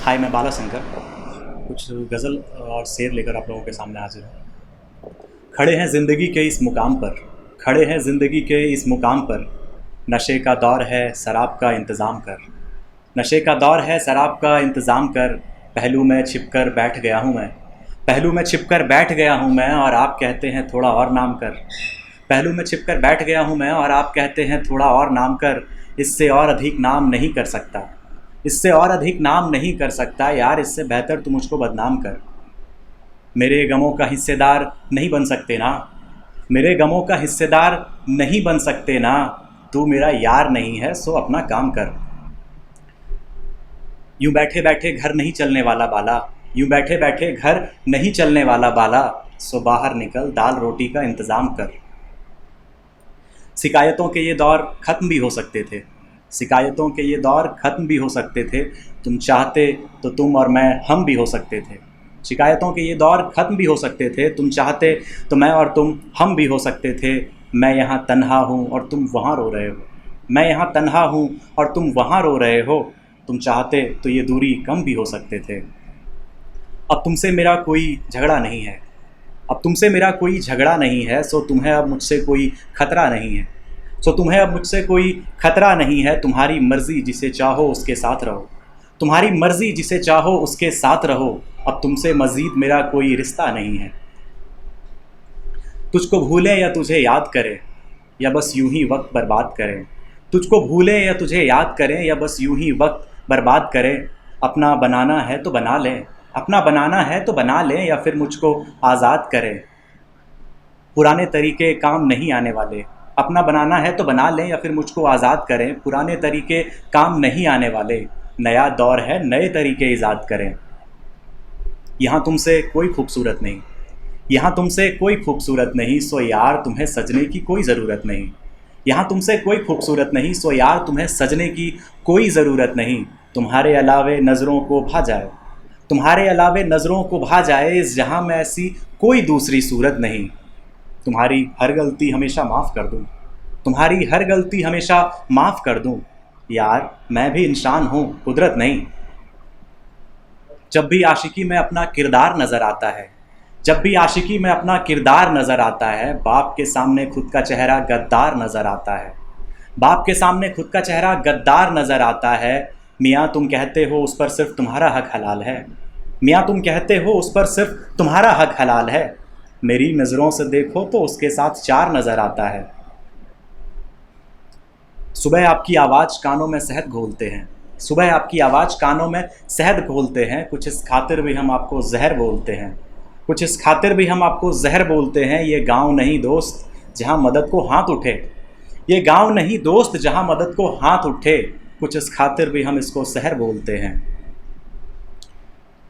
हाय, मैं बाला शंकर कुछ गज़ल और शेर लेकर आप लोगों के सामने हाजिर हूँ। खड़े हैं ज़िंदगी के इस मुकाम पर, खड़े हैं ज़िंदगी के इस मुकाम पर, नशे का दौर है शराब का इंतज़ाम कर, नशे का दौर है शराब का इंतज़ाम कर। पहलू में छिप कर बैठ गया हूँ मैं, पहलू में छिप कर बैठ गया हूँ मैं, और आप कहते हैं थोड़ा और नाम कर। पहलू में छिप कर बैठ गया हूँ मैं और आप कहते हैं थोड़ा और नाम कर। इससे और अधिक नाम नहीं कर सकता, इससे और अधिक नाम नहीं कर सकता यार, इससे बेहतर तू मुझको बदनाम कर। मेरे गमों का हिस्सेदार नहीं बन सकते ना, मेरे गमों का हिस्सेदार नहीं बन सकते ना। तू मेरा यार नहीं है सो अपना काम कर। यूं बैठे बैठे घर नहीं चलने वाला बाला, यूं बैठे बैठे घर नहीं चलने वाला बाला, सो बाहर निकल दाल रोटी का इंतज़ाम कर। शिकायतों के ये दौर ख़त्म भी हो सकते थे, शिकायतों के ये दौर ख़त्म भी हो सकते थे। तुम चाहते तो तुम और मैं हम भी हो सकते थे। शिकायतों के ये दौर ख़त्म भी हो सकते थे, तुम चाहते तो मैं और तुम हम भी हो सकते थे। मैं यहाँ तन्हा हूँ और तुम वहाँ रो रहे हो, मैं यहाँ तन्हा हूँ और तुम वहाँ रो रहे हो। तुम चाहते तो ये दूरी कम भी हो सकते थे। अब तुमसे मेरा कोई झगड़ा नहीं है, अब तुमसे मेरा कोई झगड़ा नहीं है, सो तुम्हें अब मुझसे कोई खतरा नहीं है, सो तुम्हें अब मुझसे कोई खतरा नहीं है। तुम्हारी मर्ज़ी जिसे चाहो उसके साथ रहो, तुम्हारी मर्ज़ी जिसे चाहो उसके साथ रहो। अब तुमसे मज़ीद मेरा कोई रिश्ता नहीं है। तुझको भूले या तुझे याद करें, या बस यूं ही वक्त बर्बाद करें। तुझको भूले या तुझे याद करें, या बस यूं ही वक्त बर्बाद करें। अपना बनाना है तो बना लें, अपना बनाना है तो बना लें, या फिर मुझको आज़ाद करें। पुराने तरीके काम नहीं आने वाले, अपना बनाना है तो बना लें, या फिर मुझको आज़ाद करें। पुराने तरीके काम नहीं आने वाले, नया दौर है नए तरीके ईजाद करें। यहाँ तुमसे कोई खूबसूरत नहीं, यहाँ तुमसे कोई खूबसूरत नहीं, सो यार तुम्हें सजने की कोई ज़रूरत नहीं। यहाँ तुमसे कोई खूबसूरत नहीं, सो यार तुम्हें सजने की कोई ज़रूरत नहीं। तुम्हारे अलावे नज़रों को भा जाए, तुम्हारे अलावे नज़रों को भा जाए, इस जहाँ में ऐसी कोई दूसरी सूरत नहीं। तुम्हारी हर गलती हमेशा माफ़ कर दूँ, तुम्हारी हर गलती हमेशा माफ़ कर दूँ। यार मैं भी इंसान हूँ, कुदरत नहीं। जब भी आशिकी में अपना किरदार नज़र आता है, जब भी आशिकी में अपना किरदार नज़र आता है, बाप के सामने खुद का चेहरा गद्दार नज़र आता है, बाप के सामने खुद का चेहरा गद्दार नज़र आता है। मियाँ तुम कहते हो उस पर सिर्फ तुम्हारा हक हलाल है, मियाँ तुम कहते हो उस पर सिर्फ तुम्हारा हक हलाल है। मेरी नज़रों से देखो तो उसके साथ चार नज़र आता है। सुबह आपकी आवाज़ कानों में शहद घोलते हैं, सुबह आपकी आवाज़ कानों में शहद घोलते हैं। कुछ इस खातिर भी हम आपको जहर बोलते हैं, कुछ इस खातिर भी हम आपको जहर बोलते हैं। ये गांव नहीं दोस्त जहां मदद को हाथ उठे, ये गांव नहीं दोस्त जहां मदद को हाथ उठे। कुछ इस खातिर भी हम इसको शहर बोलते हैं।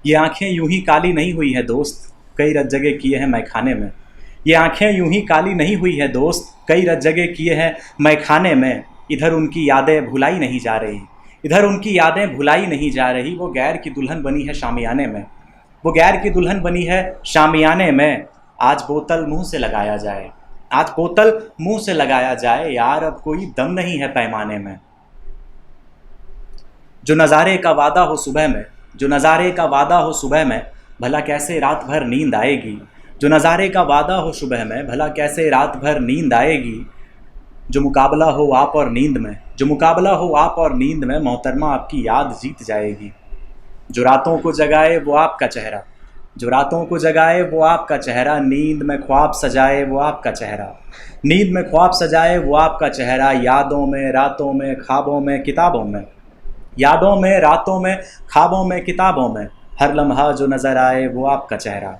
ये आंखें यूं ही काली नहीं हुई है दोस्त, कई रत जगह किए हैं मैखाने में। ये आंखें यूं ही काली नहीं हुई है दोस्त, कई रत जगह किए हैं मैखाने में। इधर उनकी यादें भुलाई नहीं जा रही, इधर उनकी यादें भुलाई नहीं जा रही। वो गैर की दुल्हन बनी है शामियाने में, वो गैर की दुल्हन बनी है शामियाने में। आज बोतल मुंह से लगाया जाए, आज बोतल मुंह से लगाया जाए, यार अब कोई दम नहीं है पैमाने में। जो नज़ारे का वादा हो सुबह में, जो नज़ारे का वादा हो सुबह में, भला कैसे रात भर नींद आएगी। जो नज़ारे का वादा हो सुबह में, भला कैसे रात भर नींद आएगी। जो मुकाबला हो आप और नींद में, जो मुकाबला हो आप और नींद में, मोहतरमा आपकी याद जीत जाएगी। जो रातों को जगाए वो आपका चेहरा, जो रातों को जगाए वो आपका चेहरा, नींद में ख्वाब सजाए वो आपका चेहरा, नींद में ख्वाब सजाए वो आपका चेहरा। यादों में रातों में ख्वाबों में किताबों में, यादों में रातों में ख्वाबों में किताबों में, हर लम्हा जो नज़र आए वो आपका चेहरा।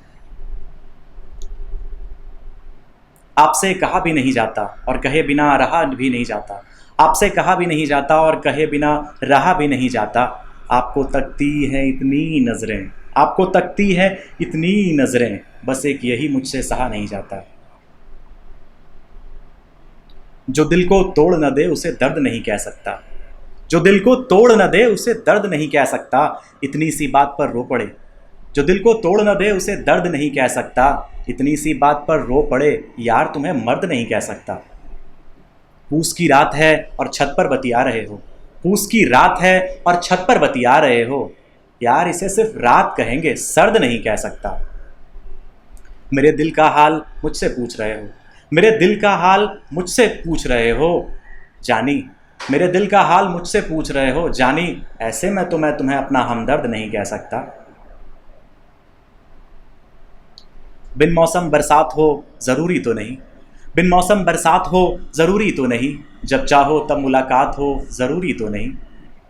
आपसे कहा भी नहीं जाता और कहे बिना रहा भी नहीं जाता, आपसे कहा भी नहीं जाता और कहे बिना रहा भी नहीं जाता। आपको तकती हैं इतनी नज़रें, आपको तकती हैं इतनी नज़रें, बस एक यही मुझसे सहा नहीं जाता। जो दिल को तोड़ न दे उसे दर्द नहीं कह सकता, जो दिल को तोड़ न दे उसे दर्द नहीं कह सकता। इतनी सी बात पर रो पड़े, जो दिल को तोड़ न दे उसे दर्द नहीं कह सकता। इतनी सी बात पर रो पड़े, यार तुम्हें मर्द नहीं कह सकता। पूस की रात है और छत पर बतिया रहे हो, पूस की रात है और छत पर बतिया रहे हो। यार इसे सिर्फ रात कहेंगे, सर्द नहीं कह सकता। मेरे दिल का हाल मुझसे पूछ रहे हो, मेरे दिल का हाल मुझसे पूछ रहे हो जानी, मेरे दिल का हाल मुझसे पूछ रहे हो जानी, ऐसे में तो मैं तुम्हें अपना हमदर्द नहीं कह सकता। बिन मौसम बरसात हो ज़रूरी तो नहीं, बिन मौसम बरसात हो ज़रूरी तो नहीं, जब चाहो तब मुलाकात हो ज़रूरी तो नहीं।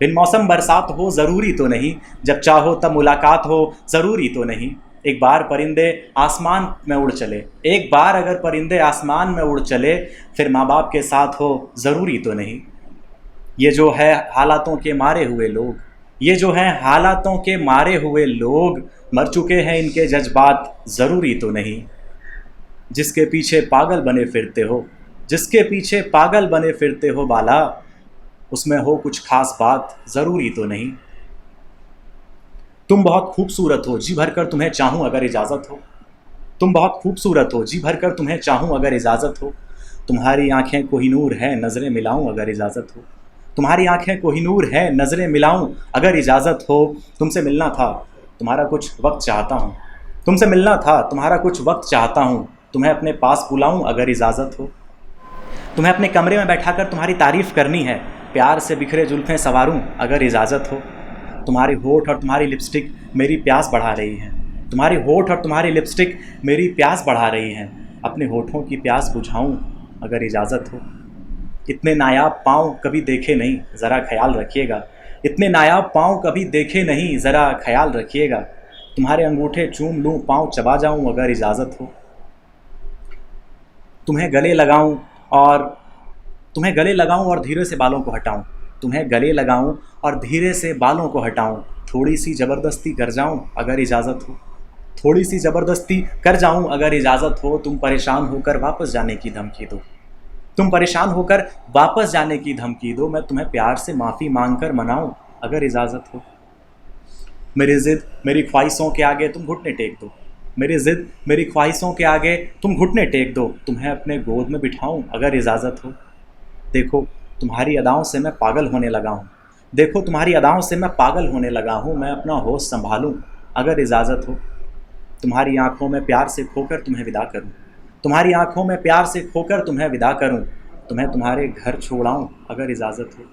बिन मौसम बरसात हो ज़रूरी तो नहीं, जब चाहो तब मुलाकात हो ज़रूरी तो नहीं। एक बार परिंदे आसमान में उड़ चले, एक बार अगर परिंदे आसमान में उड़ चले, फिर माँ बाप के साथ हो ज़रूरी तो नहीं। ये जो है हालातों के मारे हुए लोग, ये जो हैं हालातों के मारे हुए लोग, मर चुके हैं इनके जज्बात ज़रूरी तो नहीं। जिसके पीछे पागल बने फिरते हो, जिसके पीछे पागल बने फिरते हो बाला, उसमें हो कुछ खास बात ज़रूरी तो नहीं। तुम बहुत खूबसूरत हो, जी भर कर तुम्हें चाहूँ अगर इजाज़त हो। तुम बहुत खूबसूरत हो, जी भर कर तुम्हें चाहूँ अगर इजाज़त हो। तुम्हारी आँखें कोहिनूर है, नज़रें मिलाऊँ अगर इजाज़त हो। तुम्हारी आँखें कोहिनूर है, नज़रें मिलाऊँ अगर इजाज़त हो। तुमसे मिलना था, तुम्हारा कुछ वक्त चाहता हूँ। तुमसे मिलना था, तुम्हारा कुछ वक्त चाहता हूँ। तुम्हें अपने पास बुलाऊँ अगर इजाज़त हो। तुम्हें अपने कमरे में बैठाकर तुम्हारी तारीफ़ करनी है, प्यार से बिखरे जुल्फ़ें संवारूँ अगर इजाज़त हो। तुम्हारे होठ और तुम्हारी लिपस्टिक मेरी प्यास बढ़ा रही हैं, तुम्हारे होठ और तुम्हारी लिपस्टिक मेरी प्यास बढ़ा रही हैं। अपने होठों की प्यास बुझाऊँ अगर इजाज़त हो। इतने नायाब पाँव कभी देखे नहीं, ज़रा ख्याल रखिएगा। इतने नायाब पाँव कभी देखे नहीं, ज़रा ख्याल रखिएगा। तुम्हारे अंगूठे चूम लूँ, पाँव चबा जाऊँ अगर इजाज़त हो। तुम्हें गले लगाऊं और तुम्हें गले लगाऊं और धीरे से बालों को हटाऊं, तुम्हें गले लगाऊं और धीरे से बालों को हटाऊं। थोड़ी सी ज़बरदस्ती कर जाऊं अगर इजाज़त हो, थोड़ी सी ज़बरदस्ती कर जाऊं अगर इजाज़त हो। तुम परेशान होकर वापस जाने की धमकी दो, तुम परेशान होकर वापस जाने की धमकी दो। मैं तुम्हें प्यार से माफ़ी मांग कर मनाऊं अगर इजाज़त हो। मेरी ज़िद मेरी ख्वाहिशों के आगे तुम घुटने टेक दो, मेरी ज़िद मेरी ख्वाहिशों के आगे तुम घुटने टेक दो। तुम्हें अपने गोद में बिठाऊं अगर इजाज़त हो। देखो तुम्हारी अदाओं से मैं पागल होने लगा हूँ, देखो तुम्हारी अदाओं से मैं पागल होने लगा हूँ। मैं अपना होश संभालूं अगर इजाज़त हो। तुम्हारी आँखों में प्यार से खोकर तुम्हें विदा करूँ, तुम्हारी आँखों में प्यार से खोकर तुम्हें विदा करूँ। तुम्हें तुम्हारे घर छोड़ाऊँ अगर इजाज़त हो।